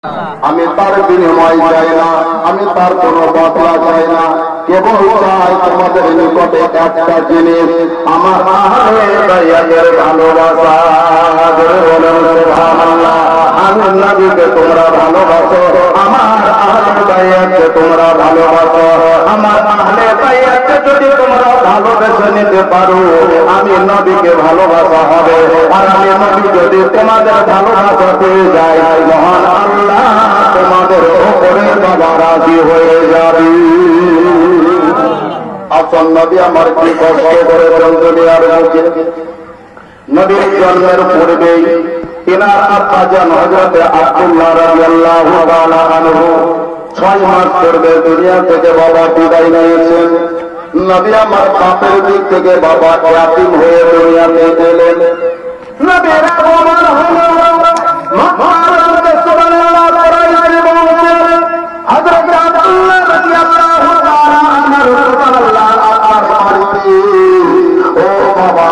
আমি তার বিনিময় চাই না, আমি তার কোনো বদলা চাই না, কেবল চাই তোমাদের নিকটে একটা জিনিস, আমার আহলে বায়াতের ভালোবাসা। বলেন সুবহানাল্লাহ। আমি নবীকে তোমরা ভালোবাসো, আমার আহলে বায়াতকে তোমরা ভালোবাসো। আমার আহলে বায়াতকে যদি তোমরা ভালোবেসে নিতে পারো, আমি নবীকে ভালোবাসা হবে। আর আমি নবী যদি তোমাদের ভালোবাসা পেয়ে যাই, মহান আল্লাহ তোমাদের উপরে বাবা রাজি হয়ে যাবে। আসল নবী আমার কি কষ্ট করেছেন দুনিয়ার বুকে। নবীর জন্মের পূর্বেই তিনার আব্বা জান হযরত আব্দুল্লাহ রাদিয়াল্লাহু তাআলা আনহু 6 মাস পূর্বে দুনিয়া থেকে বাবা বিদায় নিয়েছেন। নবী আমার বাপের দিক থেকে বাবা ইয়াতীম হয়ে দুনিয়াতে এলেন। নবীর আগমন হলো মক্কার সুবহানাল্লাহ পরাইছে বলছেন হযরত আব্দুল্লাহ রাদিয়াল্লাহু তাআলা আনহু সুবহানাল্লাহ আপনার বাড়িতে। ও বাবা,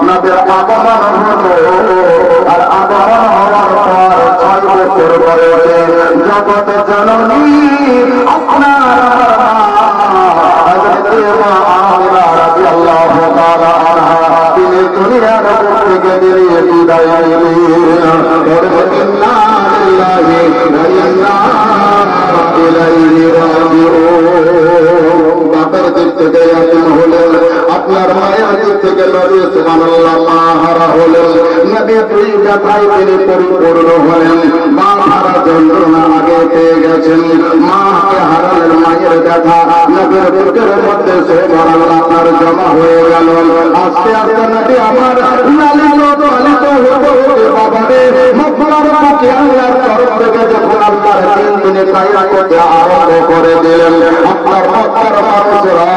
নবীর আগমন হলো, আর আগমন হওয়ার পর 6 বছর বয়সে জগত জননী আপনার হযরত আমিনা রাদিয়াল্লাহু তাআলা আনহা তিনি দুনিয়ার বুক থেকে বেরিয়ে বিদায় নিলেন। ইন্না লিল্লাহি ওয়া ইন্না ইলাইহি রাজিউন। বাপের দিক থেকে ইয়াতীম হলেন, আপনার মায়ের দিক থেকে নবী সুবহানাল্লাহ মাহারা হলেন। নবী দুই ব্যথায় তিনি পরিপূর্ণ হলেন। বাপ হারা যন্ত্রণা আগে পেয়ে গেছেন, মাকে হারালেন, মায়ের ব্যথা নবীর বুকের মধ্যে সুবহানাল্লাহ আপনার জমা হয়ে গেল। আস্তে আস্তে নবী আমার লালিত পালিত হতে হতে বাবারে মক্কার বুকে আল্লাহর তরফ থেকে যখন আল্লাহর দিন তিনি কায়েম করতে আরম্ভ করে দিলেন, আপনার মক্কার মানুষরা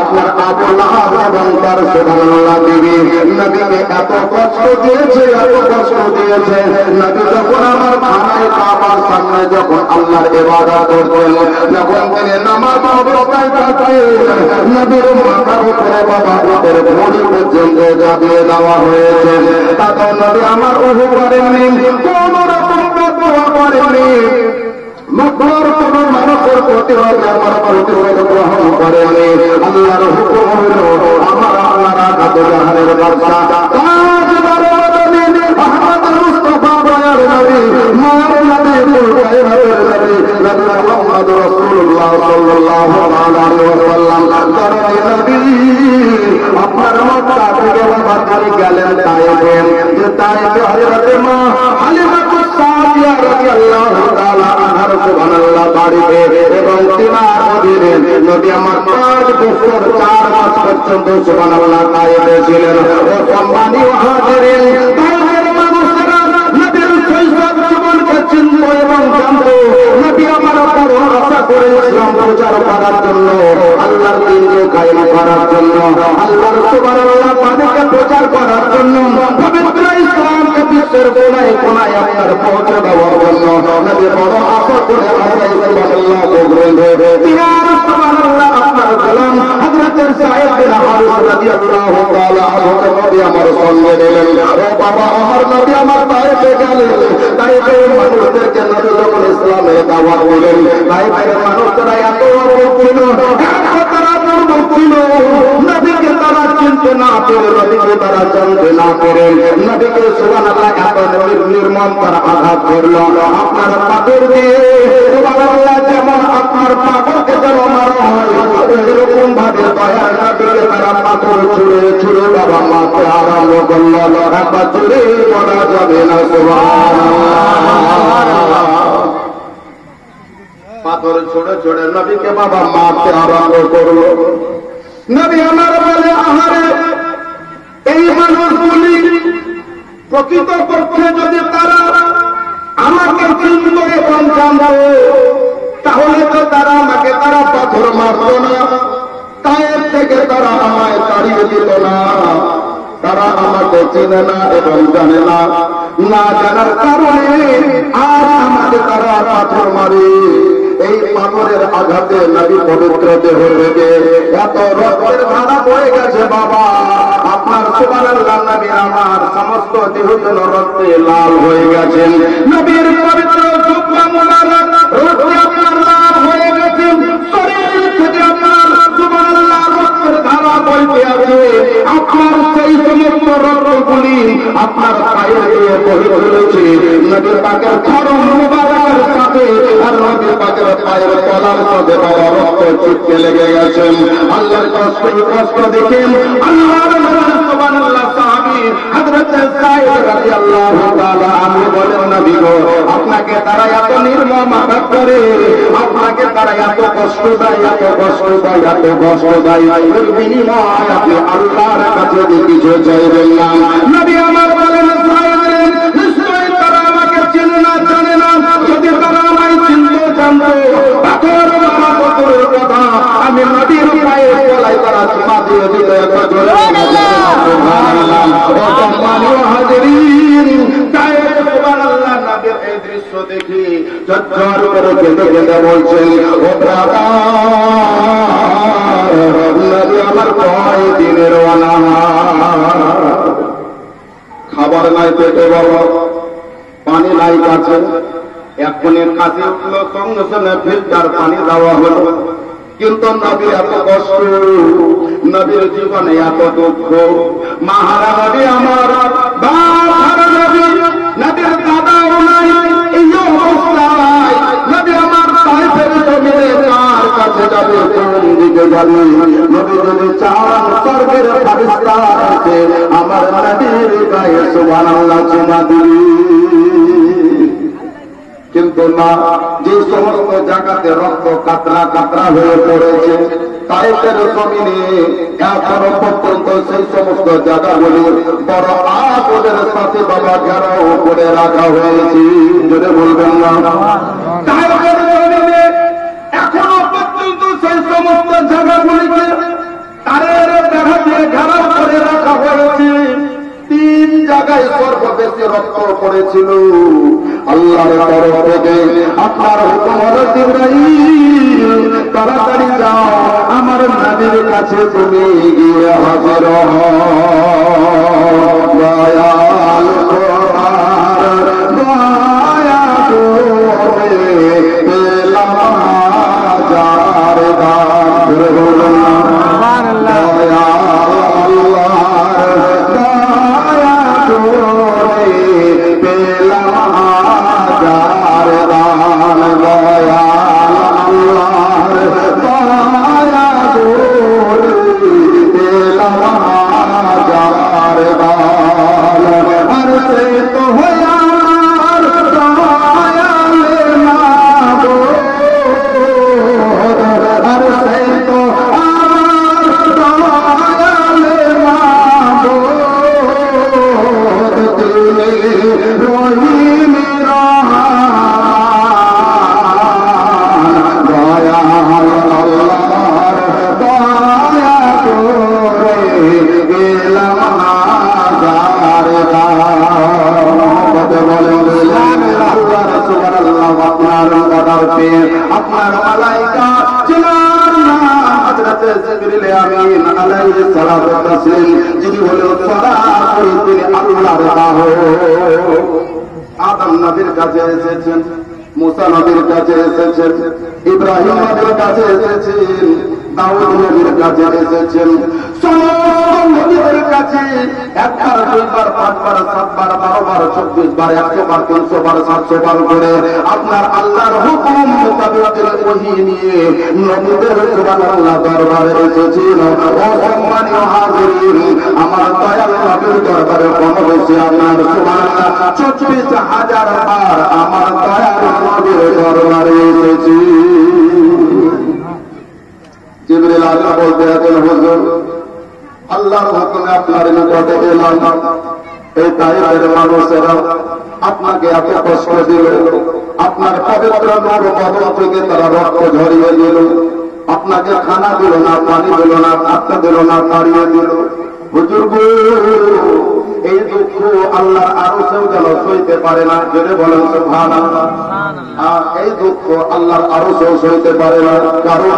আপনার আবু লাহাব এবং তার সুবহানাল্লাহ বিবি নবীকে এত কষ্ট দিয়েছে, এত কষ্ট দিয়েছে। নবী যখন আমার খানায় কাবার সামনে যখন আল্লাহর ইবাদত করতেন, যখন তিনি নামাজ অবস্থায় থাকতেন, নবীর মাথার উপরে বাবা ওদের ঘড়ি পর্যন্ত চাপিয়ে দেওয়া হয়েছে। তাতেও নবী আমার ওহু করেননি, কোন রকম দোয়া করেননি। মক্কার কোন মানুষের প্রতিরোধ আমার প্রতিরোধ গ্রহণ করেনি। আল্লাহর হুকুম হইল আমার আল্লাহর আঘাত জাহানের বাদশা আহমদ মুস্তাফা বয়ার নবী মার নবী কুলকায়ের নবী নবী মুহাম্মদ রাসূলুল্লাহ সাল্লাল্লাহু আলাইহি ওয়াসাল্লাম দরদি নবী আপনার মক্কা থেকে বাবা তিনি গেলেন তায়েফে। যে তায়েফে হযরত মা হালিমাতুস সাদিয়া রাদিয়াল্লাহু তাআলা আনহার সুবহানাল্লাহ বাড়িতে এবং তিনার অধীনে নবী আমার 5 বছর 4 মাস পর্যন্ত সুবহানাল্লাহ তায়েফে ছিলেন। ও সম্মানীয় হাজিরিন, তায়েফের মানুষেরা নবীর শৈশব জীবনকে চিনত এবং জানত। নবী আমার বড় আশা করে ইসলাম প্রচার করার জন্য, আল্লাহর দ্বীনকে কায়েম করার জন্য, আল্লাহর সুবহানাল্লাহ বাণীকে প্রচার করার জন্য, পবিত্র ইসলামকে বিশ্বের কোনায় কোনায় আপনার পৌঁছে দেওয়ার জন্য নবী বড় আশা করে আল্লাহ সুবহানাল্লাহ বললেন। তিনার সুবহানাল্লাহ আপনার গোলাম হযরত সাঈদ বিন হারিস রাদিয়াল্লাহু তাআলা আনহু নবী আমার সঙ্গে নিলেন। ও বাবা, আমার নবী আমার তায়েফে গেলেন। তায়েফের মানুষদেরকে নবী যখন ইসলামের দাওয়াত দিলেন, তায়েফের মানুষরা এত অপূর্ব ছিল, তারা পূর্ব ছিল, নবীকে তারা চিনতে না পেরে, নবীকে তারা জানতে না পেরে নবীকে সুবহানাল্লাহ এত নির্মম তারা আঘাত করল। আপনার পাথর দিয়ে সুবহানাল্লাহ যেমন আপনার পাথরকে যেমন মারা হয়, এরকম ভাবে দয়ার নবীকে তারা পাথর ছুঁড়ে ছুঁড়ে বাবা মারতে আরম্ভ করল। একবার জোরে বলা যাবে না সুবহানাল্লাহ। পাথর ছুঁড়ে ছুঁড়ে নবীকে বাবা মারতে আরম্ভ করলো। নবী আমার বলে, আহারে এই মানুষগুলি প্রকৃতপক্ষে যদি তারা আমাকে চিনত এবং জানত, তাহলে তো তারা আমাকে তারা পাথর মারত না, তায়েফ থেকে তারা আমায় তাড়িয়ে দিত না। তারা আমাকে চিনে না এবং জানে না, না জানার কারণে আর আমাকে তারা পাথর মারে। এই পাথরের আঘাতে নবী পবিত্র দেহ থেকে এত রক্তের ধারা বয়ে গেছে বাবা, আপনার সুবহানাল্লাহ নবী আমার সমস্ত দেহ যেন রক্তে লাল হয়ে গেছে। নবীর পবিত্র জুব্বা গড়ে তুলেছি নবী পাকের চরম মুবারকের সাথে আর নবী পাকের পায়ের তলার সাথে বাবা রক্ত ছিটকে লেগে গেছেন। আল্লাহর কষ্ট দেখে আল্লাহর নবী সুবহানাল্লাহ সাহাবী হযরত সাঈদ রাদিয়াল্লাহু তাআলা আনহু বলেন, নবী গো, আপনাকে তারা এত নির্মম আঘাত করে, আপনাকে তারা এত কষ্ট দেয়, এত কষ্ট দেয়, এত কষ্ট দেয়, এর বিনিময় আপনি আল্লাহর কাছে কিছু চাইবেন না। নবী আমার বলেন, সাঈদ নিশ্চয়ই তারা আমাকে চিনে না, জানে না। যদি তারা আমায় চিনতে জানতো, পাথর মারা পাথরের কথা আমি নবীর পায়ের তলায় তারা চুমা দিয়ে দিত। এত জোরে সুবহানাল্লাহ। ও সম্মানীয় হাজিরিন, সাঈদ সুবহানাল্লাহ নবীর এই দৃশ্য দেখি ঝরঝর করে কেঁদে কেঁদে বলছেন, ও ব্রাদার, নবী আমার কয় দিনের অনাহার, খাবার নাই পেটে বাবা, পানি নাই কাছে, এখনই কাছে উঠলো, সঙ্গে সঙ্গে ফিল্টার পানি দেওয়া হলো। কিন্তু নবীর এত কষ্ট, নবীর জীবনে এত দুঃখ, মাহারা নবী আমার বাহারা নবী, নবীর দাদাও নাই, এই অবস্থায় নবী আমার তাইফের জমিনে কার কাছে যাবে, কোন দিকে যাবে? নবী যদি চান স্বর্গের ফেরেশতা আছে আমার নবীর গায়ে সুবহানাল্লাহ চুমা দিবে। কিন্তু না, যে সমস্ত জায়গাতে রক্ত কাতরা কাতরা হয়ে পড়েছে তাইফের জমিনে এখনো পর্যন্ত সেই সমস্ত জায়গাগুলি বড় আগুনের সাথে বাবা ঘেরাও করে রাখা হয়েছে। যদি বলবেন না, তাইফের জমিনে এখনো পর্যন্ত সেই সমস্ত জায়গাগুলিকে তারের বেড়া দিয়ে ঘেরাও করে রাখা হয়েছে। 3 জায়গায় সর্ববেশি রক্ত পড়েছিল। আল্লাহর তরফ থেকে আপনার হুকুম হলো, জিবরাইল তাড়াতাড়ি যাও, আমার নবীর কাছে তুমি গিয়ে হাজির হও। দয়াল তোমার দয়া করে পেলাম হাজার দান। আপনার মালাইকা জিনার নাম হযরত জিবরিল আমিন আলাইহিস সালাতু ওয়াস তাসলিম, যিনি হলেন সরাসরি তিনি আল্লাহর বাহক। আদম নবীর কাছে এসেছেন, মুসা নবীর কাছে এসেছেন, ইব্রাহিম নবীর কাছে এসেছেন, দাউদ নবীর কাছে এসেছেন, সমস্ত নবীদের কাছে 1 বার 2 বার 5 বার 7 বার 12 বার 24 বার 100 বার 300 বার 700 বার করে আপনার আল্লাহর হুকুম মোতাবেক ওহী নিয়ে নবীদের সুবহানাল্লাহ দরবারে এসেছেন। ও সম্মানীয় হাজিরিন, আমার দয়াল নবীর দরবারে পৌঁছেছি আপনার সুবহানাল্লাহ 24,000 বার আমার দয়াল নবীর দরবারে এসেছি। জিবরিল আল্লাহ বলতে আছেন, হুজুর আল্লাহর হুকুমে আপনার নিকটে এলাম, এই তাইফের মানুষেরা আপনাকে এত কষ্ট দিল, আপনার পবিত্র নূর বদন থেকে তারা রক্ত ঝরিয়ে দিল, আপনাকে খানা দিল না, পানি দিল না, আত্মা দিল না, তাড়িয়ে দিল। হুজুর গো, এই দুঃখ আল্লাহর আরশেও যেন সইতে পারে না। যদি বলেন সুবহানাল্লাহ। এই দুঃখ আল্লাহর আরশেও সইতে পারে না, কারণ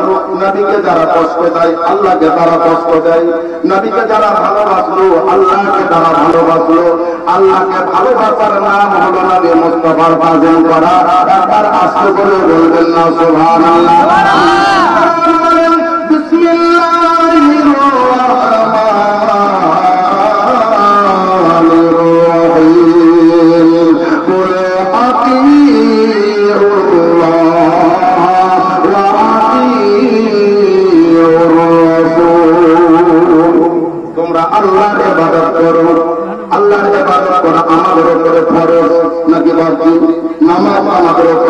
নবীকে যারা কষ্ট দেয় আল্লাহকে তারা কষ্ট দেয়, নবীকে যারা ভালোবাসলো আল্লাহকে তারা ভালোবাসলো। আল্লাহকে ভালোবাসার নাম হলো নবী মুস্তাফার ফাজিল করা। একবার আস্তে করে বলবেন না সুবহানাল্লাহ। বিসমিল্লাহির রাহমানির রহিম।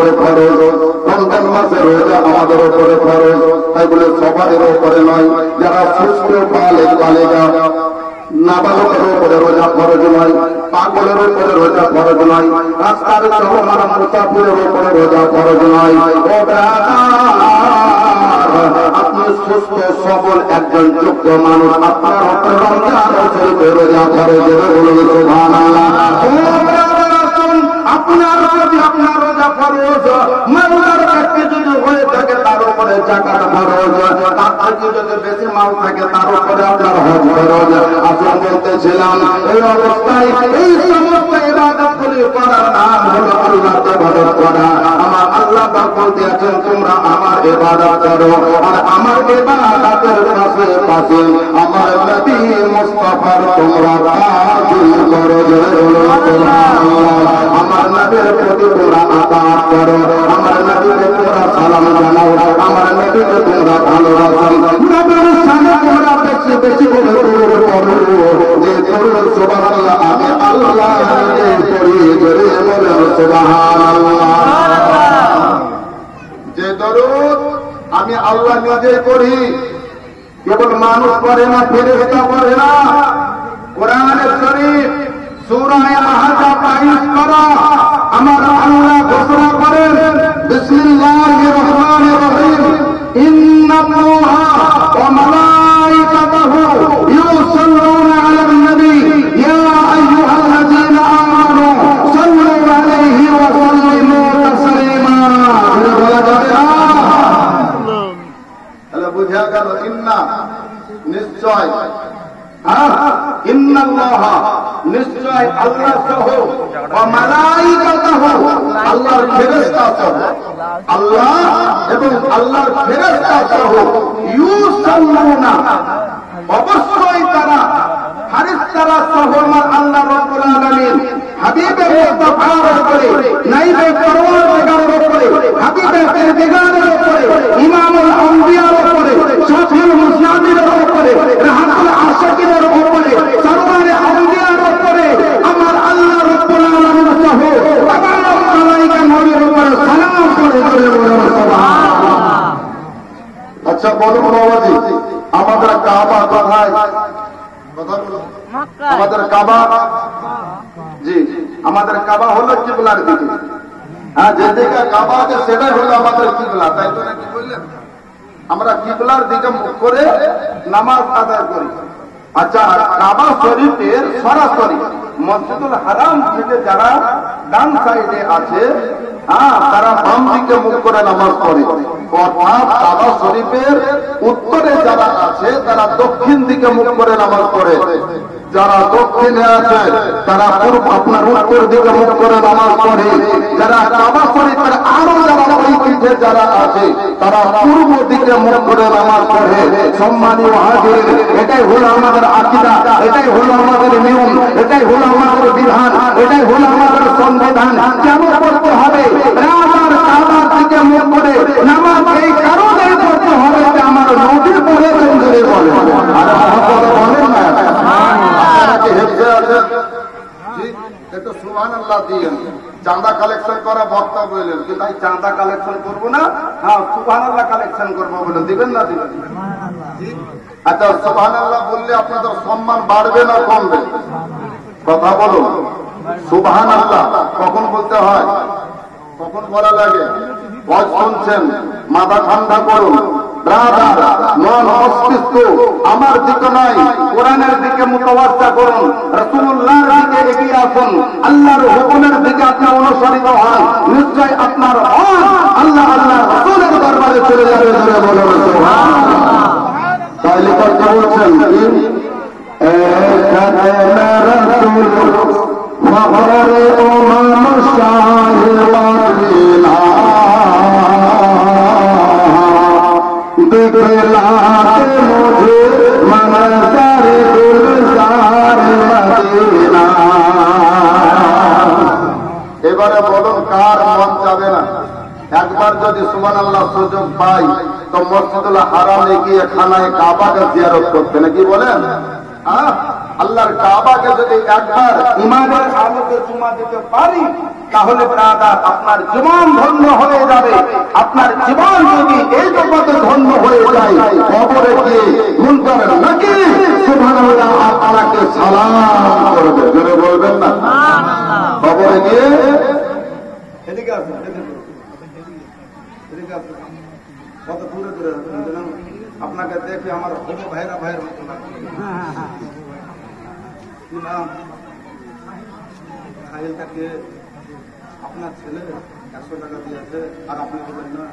উপরে ফরজ, রমজান মাসের রোজা আমাদের উপরে ফরজ। তাই বলে সবার উপরে নয়, যারা সুস্থ বালিকা নাবালকের উপরে রোজা ফরজ নয়, পাগলের উপরে রোজা ফরজ নয়, রাস্তার চলমান মুসাফিরের উপরে রোজা ফরজ নয়। ও আপনি সুস্থ সবল একজন যোগ্য মানুষ, আপনার উপরে রমজান শরীফে রোজা ফরজ। বলুন সুবহানাল্লাহ। আপনার রোজা ফরজ, মালদার ব্যক্তি যদি হয়ে থাকে তার উপরে যাকাত ফরজ, তার থেকে যদি বেশি মাল থাকে তার উপরে আপনার হজ ফরজ। আসলে বলতেছিলাম এই অবস্থায় এই সমস্ত ইবাদতগুলি করার নাম হলো আল্লাহকে ইবাদত করা। আমার আল্লাহ পাক বলতে আছেন তোমরা আমার ইবাদত করো, আর আমার ইবাদতের পাশে পাশে আমার নবী মুস্তাফার তোমরা তাজিম করো। আমার নবীর প্রতি তোমরা আতাত করো, আমার নবীকে তোমরা সালাম জানাও, আমার নবীকে তোমরা ভালোবাসো, নবীর সামনে তোমরা বেশি বেশি করে দরুদ পড়ো। যে দরুদ সুবহানাল্লাহ আমি আল্লাহ নিজে পড়ি, জোরে বলেন সুবহানাল্লাহ। যে দরুদ আমি আল্লাহ নিজে পড়ি, কেবল মানুষ পড়ে না, ফেরেশতা পড়ে না। কোরআনের শরীফ সূরা আহজাব 22 পারা আমার আল্লাহ ঘোষণা করেন, বিসমিল্লাহির রহমানির রহিম, ইন্নাল্লাহা ওয়া মালাইকাতাহু ইউসাল্লুনা আলান নবী ইয়া আইয়ুহাল্লাযীনা আমানু সাল্লু আলাইহি ওয়া সাল্লিমু তাসলিমা। বলা যাবে না? তাহলে বুঝা গেল ইন্না নিশ্চয়, ইন্নাল্লাহা নিশ্চয় আল্লাহ সহ, ওয়া মালাইকাতাহু আল্লাহর ফেরেশতা সহ, আল্লাহ এবং আল্লাহর ফেরেশতা সহ, ইউসাল্লুনা অবশ্যই তারা, ফেরেশতারা সহ আমার আল্লাহ রাব্বুল আলামিন হাবিবে মুস্তাফার উপরে, নাইবে পরওয়ারদিগারের উপরে, হাবিবে পেরদিগারের উপরে, ইমামুল আম্বিয়ার উপরে, শফিউল মুসলিমিনের উপরে, রাহমাতুল আশিকিনের উপরে, সরওয়ারে আম্বিয়ার উপরে আমার আল্লাহ রাব্বুল আলামিন সহ তামাম মালায়েকা নবীর উপরে সালাম করে বলে সুবহানাল্লাহ। আচ্ছা বলুন বাবাজি, আমাদের কাবা কোথায়? আমাদের কাবা, জি আমাদের কাবা হলো কিবলার দিকে। হ্যাঁ, যেদিকে কাবা আছে সেটাই হলো আমাদের কিবলা, তাই তো নাকি বললেন? আমরা কিবলার দিকে মুখ করে নামাজ আদায় করি। আচ্ছা, কাবা শরীফের সরাসরি মসজিদুল হারাম থেকে যারা ডান সাইডে আছে, তারা বাম দিকে মুখ করে নামাজ পড়ে। অর্থাৎ কাবা শরীফের উত্তরে যারা আছে তারা দক্ষিণ দিকে মুখ করে নামাজ পড়ে, যারা দক্ষিণে আছে তারা পূর্ব আপনার উত্তর দিকে মুখ করে নামাজ পড়ে, যারা কাবা শরীফের আরো যারা ওই পিঠে যারা আছে তারা পূর্ব দিকে মুখ করে নামাজ পড়ে। সম্মানীয় হাজির, এটাই হলো আমাদের আকীদা, এটাই হলো আমাদের নিয়ম, এটাই হলো আমাদের বিধান, এটাই হলো আমাদের সংবিধান। কেন করতে হবে? রাজার কাবার দিকে মুখ করে নামাজ এই কারণেই করতে হবে যে আমার নবী পড়েছেন বলে বলে। আর বলেন না হেফজে আছেন, একটু সুবহানাল্লাহ দিয়েন। চাঁদা কালেকশন করা বক্তা বললেন, কিন্তু তাই চাঁদা কালেকশন করবো না, হ্যাঁ সুবহানাল্লাহ কালেকশন করবো বলেন, দিবেন না দিবেন? আচ্ছা, সুবহানাল্লাহ বললে আপনাদের সম্মান বাড়বে না কমবে? কথা বলুন। সুবহানাল্লাহ কখন বলতে হয়, কখন বলা লাগে? ওয়াজ শুনছেন, মাথা ঠান্ডা করুন। মন মস্তিষ্ক আমার দিকে নয়, কোরআনের দিকে মুতাওয়াজ্জা করুন, রাসূলুল্লাহর দিকে এগিয়ে আসুন, আল্লাহর হুকুমের দিকে আপনি অনুসরিত হন, নিশ্চয় আপনার মন আল্লাহ আল্লাহ রাসূলের দরবারে চলে যাবে। ধরে বলুন সুবহানাল্লাহ। তাহলে কথা বলছেন কি রাসূল ফখরে উম্মাম শাহিওয়াতিনা दिखलाते मुझे मंज़र गुलजार मदीना। এবারে বলুন কার মন যাবে না? একবার যদি সুবহানাল্লাহ সুযোগ পাই তো মসজিদুল হারামে গিয়ে খানায় কাবাকে জিয়ারত করতে, নাকি বলেন? আল্লাহর কাবাকে যদি একবার ইমানের আলোতে চুমা দিতে পারি, তাহলে ব্রাদার আপনার জীবন ধন্য হয়ে যাবে। আপনার জীবন যদি এই জগতে ধন্য হয়ে যায়, কবরে গিয়ে মুনকার নাকি সুবহানাল্লাহ আপনাকে সালাম করবে। জোরে বলবেন না? কবরে গিয়ে এদিকে আসুন, এদিকে আসুন, কত দূরে দূরে আপনাকে দেখে আমার হবু ভাইরা ভাইয়ের মতো লাগছে। কি নাম? সাহিলটাকে আপনার ছেলে 100 টাকা দিয়েছে, আর আপনি বলবেন না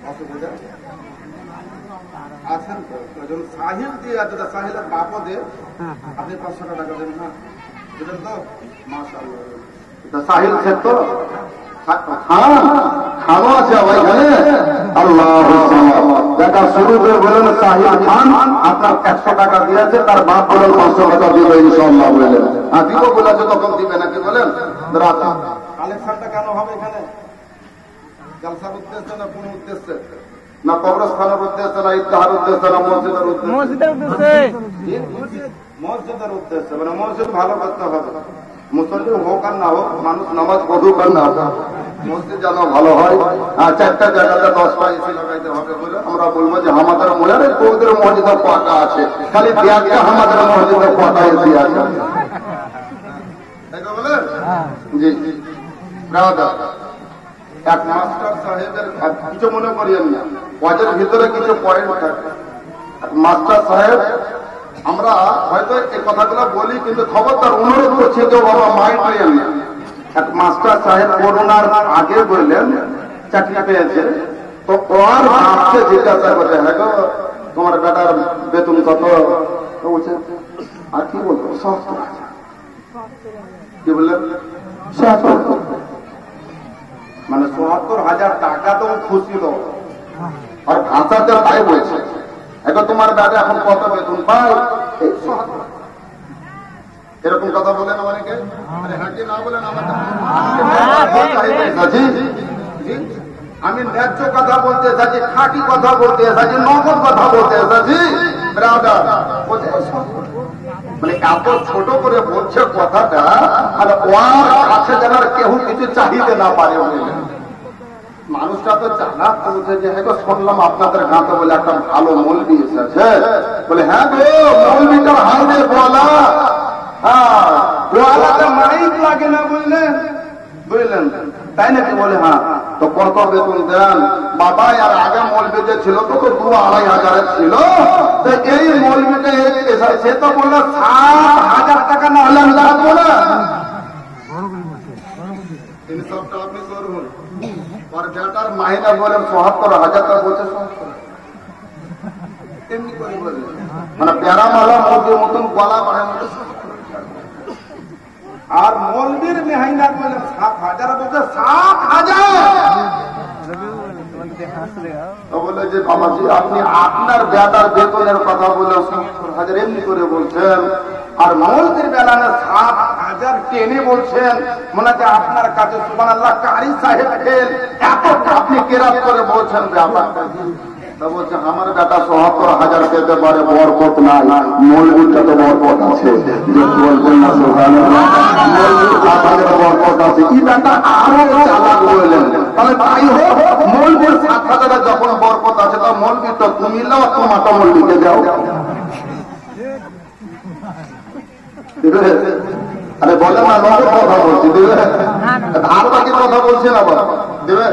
অসুবিধা আছেন তো? সাহিল দিয়ে আছে, সাহিলের বাপও দে, আপনি 500 টাকা দেন না, বুঝলেন তো? মাশাআল্লাহ, সাহিল সে তো খানো আছে ওইখানে। আল্লাহ দেখা শুরু করে বলেন সাহিল খান আপনার 100 টাকা দিয়েছে, তার বাপ বলেন 500 টাকা দিবে ইনশাআল্লাহ বললেন। হ্যাঁ দিব বলেছে, তখন দিবে নাকি বলেন? কালেকশনটা কেন হবে এখানে? জলসার উদ্দেশ্যে না কোন উদ্দেশ্যে? না কবরস্থানের উদ্দেশ্যে, না ইফতার উদ্দেশ্যে, না মসজিদের উদ্দেশ্যে? মসজিদের উদ্দেশ্যে। মসজিদের উদ্দেশ্যে মানে মসজিদ ভালো করতে হবে। মুসলিম হোক আর না হোক, মানুষ নামাজ পড়ুক আর না হোক, মসজিদ যেন ভালো হয়। আর 4টা জায়গাতে 10টা এসি লাগাইতে হবে বলে আমরা বলবো যে আমাদের মহিলারে তোদের মসজিদে কটা আছে, খালি দেখতে আমাদের মসজিদে কটা এসি আছে, তাই তো বলেন? জি ব্রাদার, এক মাস্টার সাহেবের কিছু মনে করিয়েন না, ওয়াজের ভিতরে কিছু পয়েন্ট থাকে। মাস্টার সাহেব, আমরা হয়তো এই কথাগুলো বলি, কিন্তু খবরদার অনুরোধ করছি যে বাবা মাইন্ড নিয়েন না। এক মাস্টার সাহেব করোনার আগে বললেন চাকরি পেয়েছে, তো ওর বাপকে জিজ্ঞাসা করতে, হ্যাঁ গো তোমার বেটার বেতন কত? বলছে আর কি বলবো, ৭০,০০০। কি বললেন? ৭০,০০০। মানে ৭০,০০০ টাকা তো খুশি তো, আর ভাষাতে তাই বলছে, এখন তোমার দাদা এখন কত বেতন পায়? এরকম কথা বলেন অনেকে। আরে হাঁটি না বলেন আমাকে, আমি ন্যায্য কথা বলতে এসেছি, খাঁটি কথা বলতে এসেছি, নগদ কথা বলতে এসেছি। মানে এত ছোট করে বলছে কথাটা, আর ওর কাছে যেন কেউ কিছু চাহিতে না পারে। মানুষটা তো জানা বলছে যে হ্যাঁ গো শুনলাম আপনাদের গাঁতে বলে একটা ভালো মৌলবি এসেছে, বলে হ্যাঁ গো মৌলবিটার হাতে বলা, হ্যাঁ বলাতে মাইক লাগে না বুঝলেন, বুঝলেন তাই নাকি? বলে হ্যাঁ, তো কত বেতন দেন বাবা? আর আগে মৌলবি যে ছিল তো 2-2,500 ছিল, তো এই মৌলবিটা সে তো বললো 7,000 টাকা না হলে আমি লাগবো না। সবটা আপনি করুন, আর বেটার মাহিনা বলেন ৭০,০০০ বলছে, এমনি করে বলে মানে প্যারামালা মুরগির মতন গলা বাড়ানো। আর মৌলবীর মেহাইনা বলে ৭,০০০ বলছে, ৭,০০০। বলে যে বাবাজি আপনি আপনার বেটার বেতনের কথা বলে ৭০,০০০ এমনি করে বলছেন, আর মৌলবীর বেলানে ৭,০০০ টেনে বলছেন, মনে হচ্ছে আপনার কাছে সুবহানাল্লাহ কারি সাহেব ফেল, এত আপনি কেরাত করে বলছেন ব্যাপারটা। বলছে আমার বেটা ৭০,০০০ পেতে পারে, বরকত নাই, মৌলবীরটা তো বরকত আছে। বলছেন না সুবহানাল্লাহ, মৌলবীর আপনাদের বরকত আছে। এই বেটা আরো চালাক বললেন, তাহলে তাই হোক, মৌলবীর ৭,০০০ যখন বরকত আছে, তা মৌলবী তো তুমি লাও, তোমাটা মৌলবীকে যাও। আরে বলে না নগদ কথা বলছি, দেবে ধার বাকি কথা বলছি না, দেবে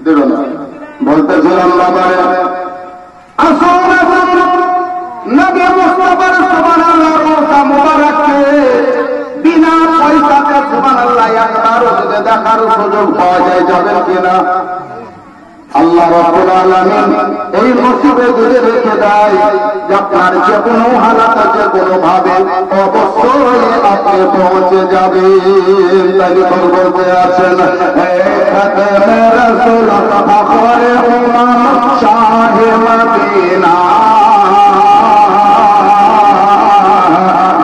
দেবে না বলতেছিলাম। বাবা নবী মুস্তাফার সুবহানাল্লাহ রওজা মুবারককে বিনা পয়সাতে সুবহানাল্লাহ একবার যদি দেখার সুযোগ পাওয়া যায়, যাবেন কিনা? আল্লাহ রাব্বুল আলামিন এই নসিবে যদি রেখে দেয় যে আপনার যে কোনো হালাতে যে কোনো ভাবে অবশ্যই আপনি পৌঁছে যাবেন। তাই বলতে আছেন হে খাতেমে রাসূল আখরে উম্মাহ শাহে মদিনা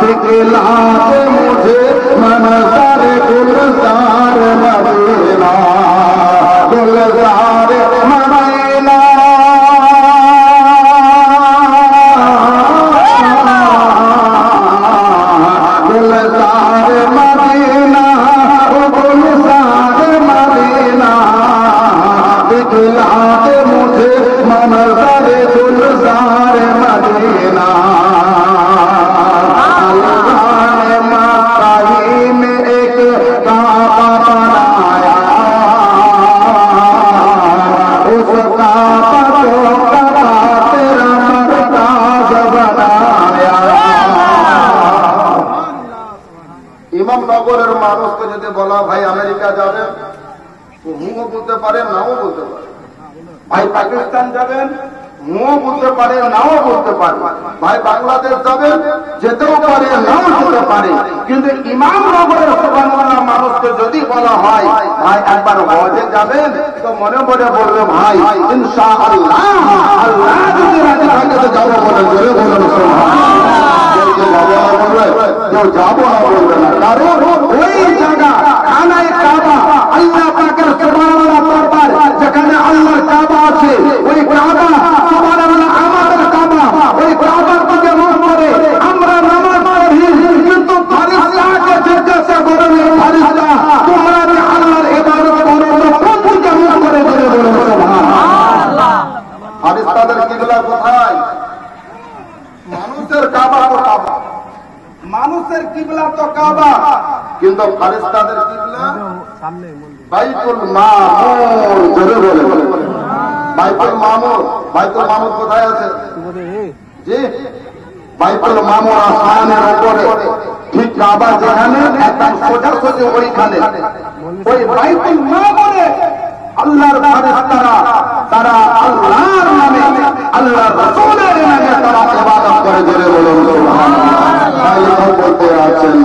দিখলাতে মুঝে মনজর গুলজার মদিনা, গুলজার মদিনা। মানুষকে যদি বলা ভাই আমেরিকা যাবেন, হুঁও বলতে পারে, নাও বলতে পারে। ভাই পাকিস্তান যাবেন, হুঁও বলতে পারে, নাও বলতে পারে। ভাই বাংলাদেশ যাবেন, যেতেও পারে, নাও যেতে পারে। কিন্তু ইমাম নগরের সুবহানাল্লাহ মানুষকে যদি বলা হয় ভাই একবার হজে যাবেন, তো মনে মনে বলবে ভাই ইনশাআল্লাহ, আল্লাহ যদি রাজি থাকে তো যাবো বলে জোরে বলুন সুবহানাল্লাহ। কেউ যাবো না বলবে না, কারণ ওই জায়গা খানায় কাবা, আল্লাহ পাকের সুবহানাল্লাহ দরবার, যেখানে আল্লাহর কাবা আছে, ওই কাবা সুবহানাল্লাহ আমাদের কাবা, ওই কাবার দিকে মুখ করে আমরা নামাজ পড়ি। কিন্তু ফারিস্তাকে জিজ্ঞাসা করেন, ফারিস্তা তোমরা যে আল্লাহর ইবাদত করো তো কোন দিকে মুখ করে বলে বলে সুবহানাল্লাহ। ফারিস্তাদের কিবলা কোথায়? মানুষের কাবা তো কাবা, মানুষের কিবলা তো কাবা, কিন্তু ফারিস্তাদের কিবলা বাইতুল মামুর। জোরে বলে বাইতুল মামুর। বাইতুল মামুর কোথায় আছে? জি, বাইতুল মামুর আসমানের উপরে, ঠিক কাবা যেখানে একদম সোজাসুজি ওইখানে, ওই বাইতুল মামুরে আল্লাহর ফারিস্তারা তারা আল্লাহর নামে, আল্লাহর রাসূলের নামে তারা ইবাদত করে। জোরে বলুন সুবহানাল্লাহ। আল্লাহ বলতে আছেন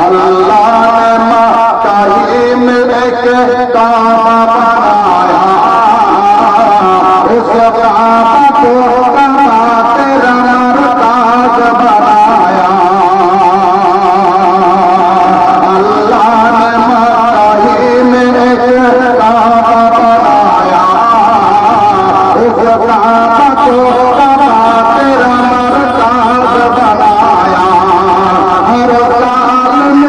আল্লাহ ने मक्काही में एक काबा बनाया, उस काबा को काबा तेरा मरकाज बनाया। अल्लाह ने मक्काही में एक काबा बनाया, उस काबा को काबा तेरा मरकाज बनाया। हर साल में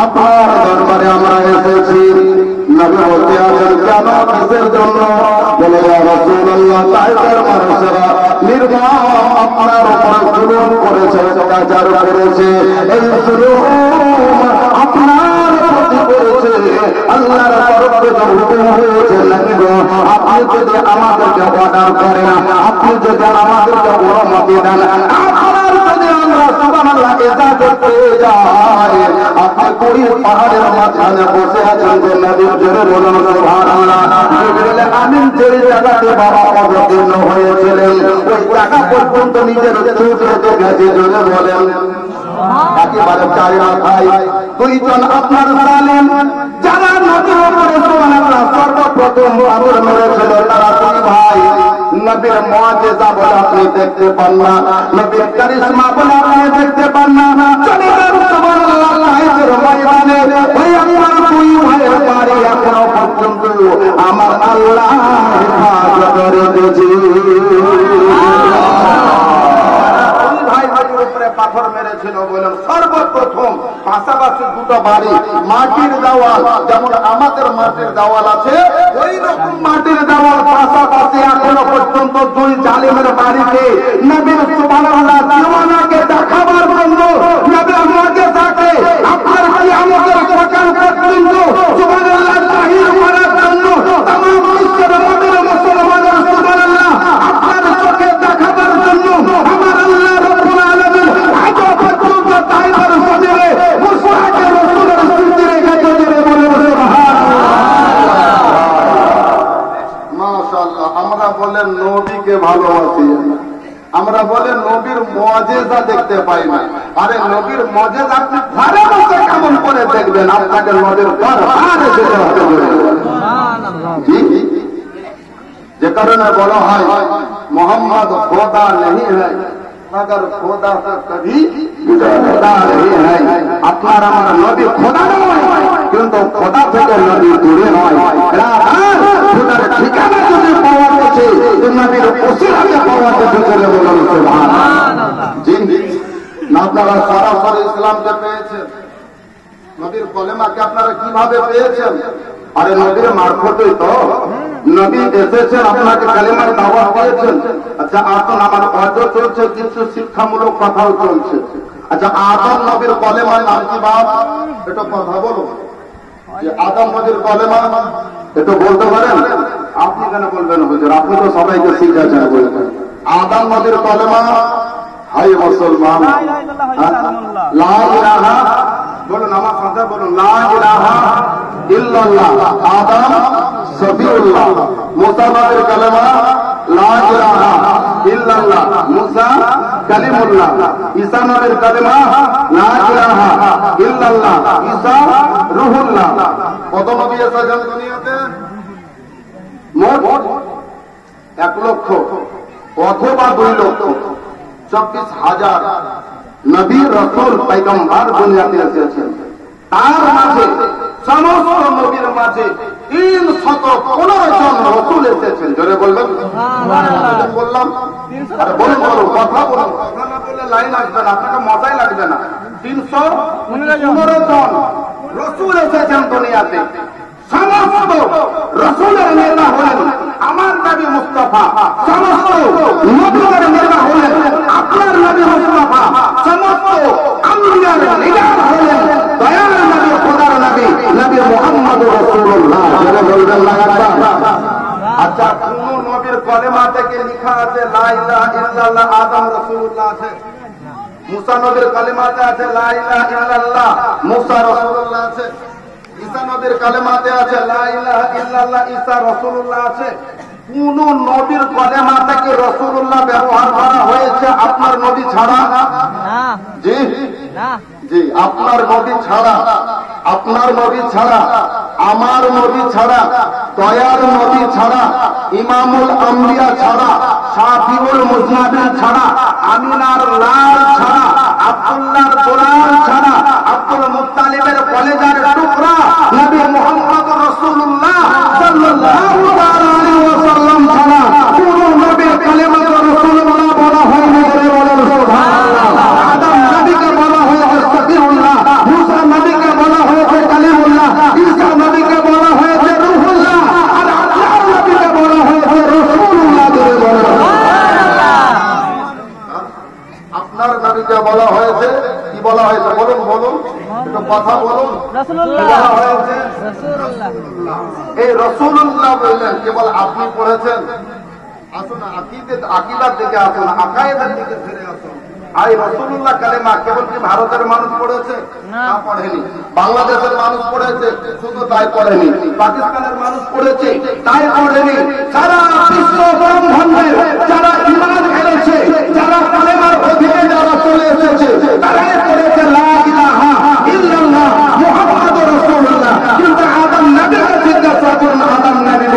আপনার দরবারে আমরা এসেছি, নবী বলতে আছেন কেন, কিসের জন্য? বলে ইয়া রাসূলুল্লাহ, তাইফের মানুষেরা নির্মম আপনার উপর জুলুম করেছে, অত্যাচার করেছে। এই জুলুম আপনার প্রতি করেছে, আল্লাহর তরফ থেকে হুকুম হয়েছে নাকি আপনি যদি আমাদেরকে অর্ডার করেন, আপনি যদি আমাদেরকে অনুমতি দেন, আপনার যদি আমরা সুবহানাল্লাহ ইজাজত পেয়ে যাই, আপনি কোই পাহাড়ের মাঝখানে বসে আছেন যে নবীর জোরে বলুন সুবহানাল্লাহ। জিবরিল আমিন যে জায়গাতে বাবা অবতীর্ণ হয়েছিলেন, ওই জায়গা পর্যন্ত নিজের চোখে দেখেছে। জোরে বলেন একেবারে চারি মাথায় দুইজন আপনার জালেম যারা নবীর উপরে সুবহানাল্লাহ সর্বপ্রথম আগুন মেরেছিল, তারা দুই ভাই। নবীর মুআজিজা বলে আপনি দেখতে পান না, নবীর কারিশমা বলে আপনি দেখতে পান না। চলে যান সুবহানাল্লাহ তাইফের ময়দানে, ওই আপনার দুই ভাইয়ের বাড়ি এখনো পর্যন্ত আমার আল্লাহ হেফাজত রেখেছে। পাথর মেরেছিল বলেন সর্বপ্রথম পাশাপাশি দুটো বাড়ি, মাটির দেওয়াল, যেমন আমাদের মাটির দেওয়াল আছে ওই রকম মাটির দেওয়াল পাশাপাশি এখনো পর্যন্ত দুই জালিমের বাড়িতে নবীর সুবহানাল্লাহ দিওয়ানাকে দেখাবার জন্য, নবীর মুআজিজাকে আপনার কিয়ামতের সকাল পর্যন্ত সুবহানাল্লাহ জাহির করার জন্য तमाम বিশ্বের নবীর মুসলমানের সুবহানাল্লাহ আপনার চোখে দেখাবার জন্য আমার আল্লাহ রব্বুল আলামিন আজও পর্যন্ত তাইফের সদরে মুশরিক রাসূলের সৃষ্টি রেখেছে। বলে সুবহানাল্লাহ। মাশাআল্লাহ। আমরা বলেন নবীকে ভালোবাসি, আমরা বলেন নবীর মুআজিজা দেখতে পাই না। আরে নবীর মুআজিজা আপনি ঘরে বসে কেমন করে দেখবেন? আপনাকে নবীর দরবারে যেতে হবে। সুবহানাল্লাহ। যে কারণে বলা হয় মোহাম্মদ খোদা नहीं है मगर খোদা से कभी जुदा नहीं है। আপনার আমার নবী খোদা নয়, কিন্তু খোদা থেকে নবী দূরে নয়। খোদার ঠিকানা যদি পাওয়া গেছে, নবীর ওসিলাতে পাওয়া গেছে বলে বলুন সুবহানাল্লাহ। জি, আপনারা সরাসরি ইসলামকে পেয়েছেন, নবীর কলেমাকে আপনারা কিভাবে পেয়েছেন? আরে নবীর মারফতই তো নবী এসেছেন, আপনাকে কালেমার দাওয়াত দিয়েছেন। আচ্ছা আসুন, আমার অজ চলছে, কিছু শিক্ষামূলক কথাও চলছে। আচ্ছা আদম নবীর কলেমার নাম কি বাপ? এটা কথা বলো যে আদম নবীর কলেমা এটা বলতে পারেন? আপনি কেন বলবেন হুজুর? আপনি তো সবাইকে শিখাচ্ছেন বলবেন। আদম নবীর কলেমা হাই মুসলমান লা ইলাহা, বলুন আমার সাথে বলুন, লা ইলাহা ইল্লাল্লাহ। আদম সফিউল্লাহ। মুসা নবীর কালেমা লা ইলাহা ইল্লাল্লাহ, মুসা কালিমুল্লাহ। ঈসা নবীর কালেমা লা ইলাহা ইল্লাল্লাহ, ঈসা রূহুল্লাহ। কত নবী এসেছেন দুনিয়াতে? মোট 1 লক্ষ অথবা 2 লক্ষ 24,000 নবী রাসূল পয়গম্বর দুনিয়াতে এসেছেন। তার মাঝে সমস্ত নবীর মাঝে 315 জন রাসূল এসেছেন। জোরে বলবেন সুবহানাল্লাহ। বললাম আরে বলুন বলুন, কথা বলুন, কথা না বললে লাইন আসবে না, আপনাকে মজাই লাগবে না। 315 জন রাসূল এসেছেন দুনিয়াতে। সমস্ত রাসূলের নেতা হলেন আমার নবী মুস্তাফা, সমস্ত নবীদের নেতা হলেন আপনার নবী মুস্তাফা, সমস্ত আম্বিয়ার লিডার হলেন দয়ার নবী, খোদার নবী, নবী মুহাম্মদুর রাসূলুল্লাহ। যারা বলবেন লাগাতার। আচ্ছা কোন নবীর কলেমা থেকে লেখা আছে লা ইলাহা ইল্লাল্লাহ? আদম রাসূলুল্লাহ আছে। মুসা নবীর কলেমাতে আছে লা ইলাহা ইল্লাল্লাহ, মুসা রাসূলুল্লাহ আছে। ঈসা নবীর কালেমাতে আছে লা ইলাহা ইল্লাল্লাহ, ঈসা রাসূলুল্লাহ আছে। কোন নবীর কলেমা থেকে রাসূলুল্লাহ ব্যবহার করা হয়েছে আপনার নবী ছাড়া? না। জি না, জি আপনার নবী ছাড়া, আপনার নবী ছাড়া, আমার নবী ছাড়া, দয়ার নবী ছাড়া, ইমামুল আম্বিয়া ছাড়া, শাফিউল মুজনাবিন ছাড়া, আমিনার লাল ছাড়া, আব্দুল্লাহর গোলাম ছাড়া, আব্দুল মুত্তালিবের কলেজার টুকরা নবী মুহাম্মদ রাসূলুল্লাহ সাল্লাল্লাহু আলাইহি ওয়াসাল্লাম ছাড়া কোন নবীর কালেমা রাসূলুল্লাহ বলা হয়নি। বলেন সুবহানাল্লাহ। আদম নবীকে বলা হয়েছে সফিউল্লাহ, মুসা নবীকে বলা হয়েছে কালিমুল্লাহ, ঈসা নবীকে বলা হয়েছে রূহুল্লাহ, আর আল্লাহর নবীকে বলা হয়েছে রাসূলুল্লাহ। বলেন সুবহানাল্লাহ। আপনার নবীকে বলা হয়েছে কি বলা হয়েছে? বলুন বলুন, একটু কথা বলুন। রাসূলুল্লাহ বলা হয়েছে, রাসূলুল্লাহ। এই রাসূলুল্লাহ বললেন কেবল আপনি পড়েছেন? আসুন আকীদার দিকে আসুন, আকায়েদের দিকে ফিরে আসুন। আর রাসূলুল্লাহ কালেমা কেবল কি ভারতের মানুষ পড়েছে? না, পড়েনি। বাংলাদেশের মানুষ পড়েছে, শুধু তাই পড়েনি। পাকিস্তানের মানুষ পড়েছে, তাই পড়েনি। সারা বিশ্ব ব্রহ্মাণ্ডের যারা ঈমান এনেছে, যারা কালেমার অধীনে যারা চলে এসেছে, তারাই পড়েছে লা ইলাহা ইল্লাল্লাহ মুহাম্মাদুর রাসূলুল্লাহ। কিন্তু আদম নবীকে জিজ্ঞাসা করুন, আদম নবী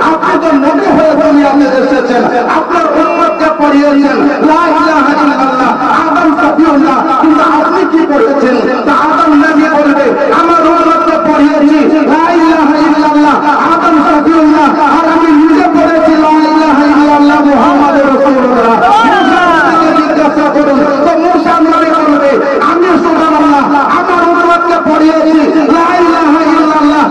আপনি তো নবী হয়ে দুনিয়াতে এসেছেন, আপনার উম্মতকে পড়িয়েছেন লা ইলাহা ইল্লাল্লাহ, আদম সফিউল্লাহ, কিন্তু আপনি কি পড়েছেন? তা আদম নবী বলবে আমার উম্মতকে পড়িয়েছি লা ইলাহা ইল্লাল্লাহ, আদম সফিউল্লাহ, আর আমি নিজে পড়েছি লা ইলাহা ইল্লাল্লাহ মুহাম্মাদুর রাসূলুল্লাহ। জিজ্ঞাসা করুন তো মুসা নবী বলবে আমি সুবহানাল্লাহ আমার উম্মতকে পড়িয়েছি লা ইলাহা ইল্লাল্লাহ,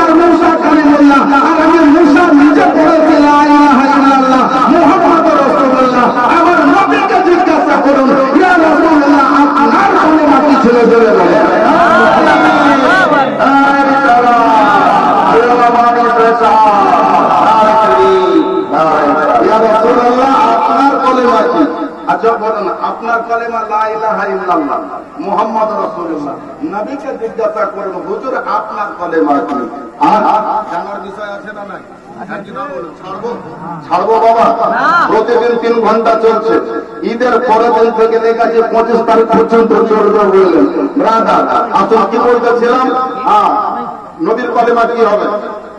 আর মুসা কালিমুল্লাহ, আর আমি মুসা নিজে পড়েছি লা ইলাহা ইল্লাল্লাহ মুহাম্মাদুর রাসূলুল্লাহ। আমার নবীকে জিজ্ঞাসা করুন ইয়া রাসূলুল্লাহ আপনার কলেমা কি ছিল? জোরে বলেন আপনার কলেমা কি? আচ্ছা বলুন আপনার কলেমা লা ইলাহা ইল্লাল্লাহ মুহাম্মদ রাসূলুল্লাহ। নবীকে জিজ্ঞাসা করুন হুজুর আপনার কলেমা কি? আর জানার বিষয় আছে না নাই? ছাড়বো বাবা, প্রতিদিন 3 ঘন্টা চলছে। ঈদের পরের দিন থেকে লেগেছে 25 তারিখ পর্যন্ত চলবে বললেন। ব্রাদার আসুন কি বলতেছিলাম, নবীর কলেমা কি হবে?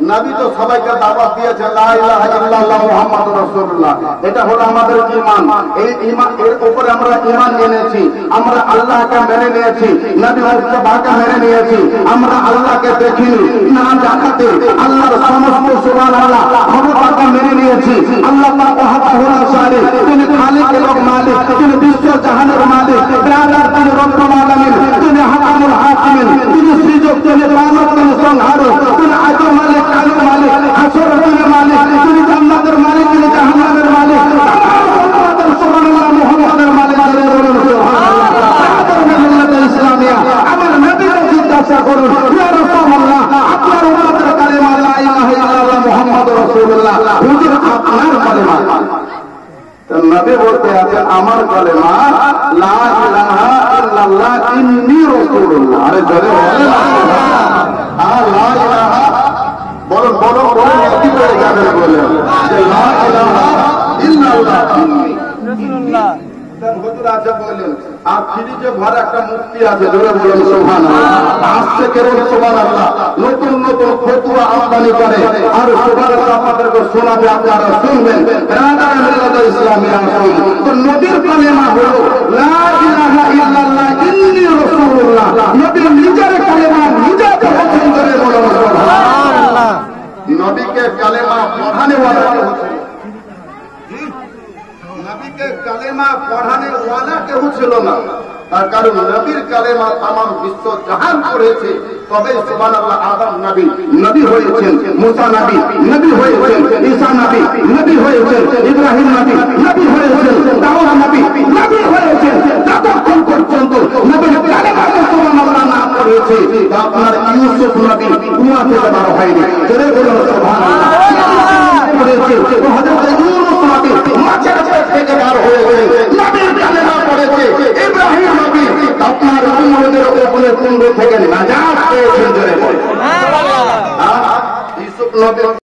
নবী তো সবাইকে দাওয়াত দিয়েছে লা ইলাহা ইল্লাল্লাহ মুহাম্মাদুর রাসূলুল্লাহ। এটা হলো আমাদের ঈমান। এই ঈমান এর উপরে আমরা ঈমান এনেছি, আমরা আল্লাহকে মেনে নিয়েছি, নবী মুস্তাফাকে মেনে নিয়েছি। আমরা আল্লাহকে দেখিনি না দেখাতে আল্লাহর সমস্ত সুবহানাল্লাহ ক্ষমতাকে মেনে নিয়েছি। আল্লাহ পাক ওয়াহদাহু লা শারীক, তিনি খালিক এবং মালিক, তিনি বিশ্ব জাহানের মালিক, বিরাদার তিনি রব্বুল আলামিন, তিনি হাকামুল হাকিমিন, তিনি সৃজক, তিনি পালক, তিনি সংহারক, তিনি আজো মালিক, কালো মালিক, হাসরের তিনি মালিক, তিনি জান্নাতের মালিক, তিনি জাহান্নামের মালিক। সুবহানাল্লাহ মুহাম্মাদের মালিক ইসলামিয়া। আমার নবীকে জিজ্ঞাসা করুন, ইয়া রাসূলুল্লাহ, আপনার উম্মতের কালেমা লা ইলাহা ইল্লাল্লাহ মুহাম্মাদুর রাসূলুল্লাহ, হুজুর আপনার কালেমা। নবী বলতে আছেন আমার কালেমা লা ইলাহা ইল্লাল্লাহ ইন্নী রাসূলুল্লাহ। আরে জোরে বলেন লা ইলাহা, বলুন বলুন বলুন, কি করে যাবেন বলেন যে লা ইলাহা ইল্লাল্লাহ ইন্নী রাসূলুল্লাহ। হুজুর আছে বলেন, আর ফ্রিজে ভরা একটা মুক্তি আছে, জোরে বলেন সুবহানাল্লাহ। আসছে কেবল সুবহানাল্লাহ, নতুন নতুন ফতোয়া আমদানি করে আর সুবহানাল্লাহ আপনাদেরকে শোনাবে, আপনারা শুনবেন। রাদার মিল্লাত ইসলামিয়া আসুন। তো নবীর কালেমা হলো লা ইলাহা ইল্লাল্লাহ ইন্নী রাসূলুল্লাহ। নবী নিজের কালেমা নিজে পড়েছেন, জোরে বলেন সুবহানাল্লাহ। নবীকে কালেমা পড়ানে ওয়ালা হচ্ছে, নবীকে কালেমা পড়ানে ওয়ালা কেউ ছিল না। তার কারণ নবীর কালেমা তামাম বিশ্ব জাহান করেছে। তবে সুবহানাল্লাহ আদম নবী নবী হয়েছেন, মুসা নবী নবী হয়েছেন, ঈসা নবী নবী হয়েছেন, ইব্রাহিম নবী নবী হয়েছেন, দাউদ নবী নবী হয়েছেন। যতক্ষণ পর্যন্ত নবীর কালেমা সুবহানাল্লাহ না পড়েছে, আপনার ইউসুফ নবী কুয়া থেকে বার হয়নি। জোরে বলুন সুবহানাল্লাহ। পড়েছে হযরত ইউনূস নবী মাছের পেট থেকে বার হয়ে গেলেন, নবীর কালেমা পড়েছে। ইব্রাহিম নবী আপনার উম্মতের উপরে কুণ্ড থেকে নাজাত পেয়েছেন, জোরে বলেন। ইউসুফ নবী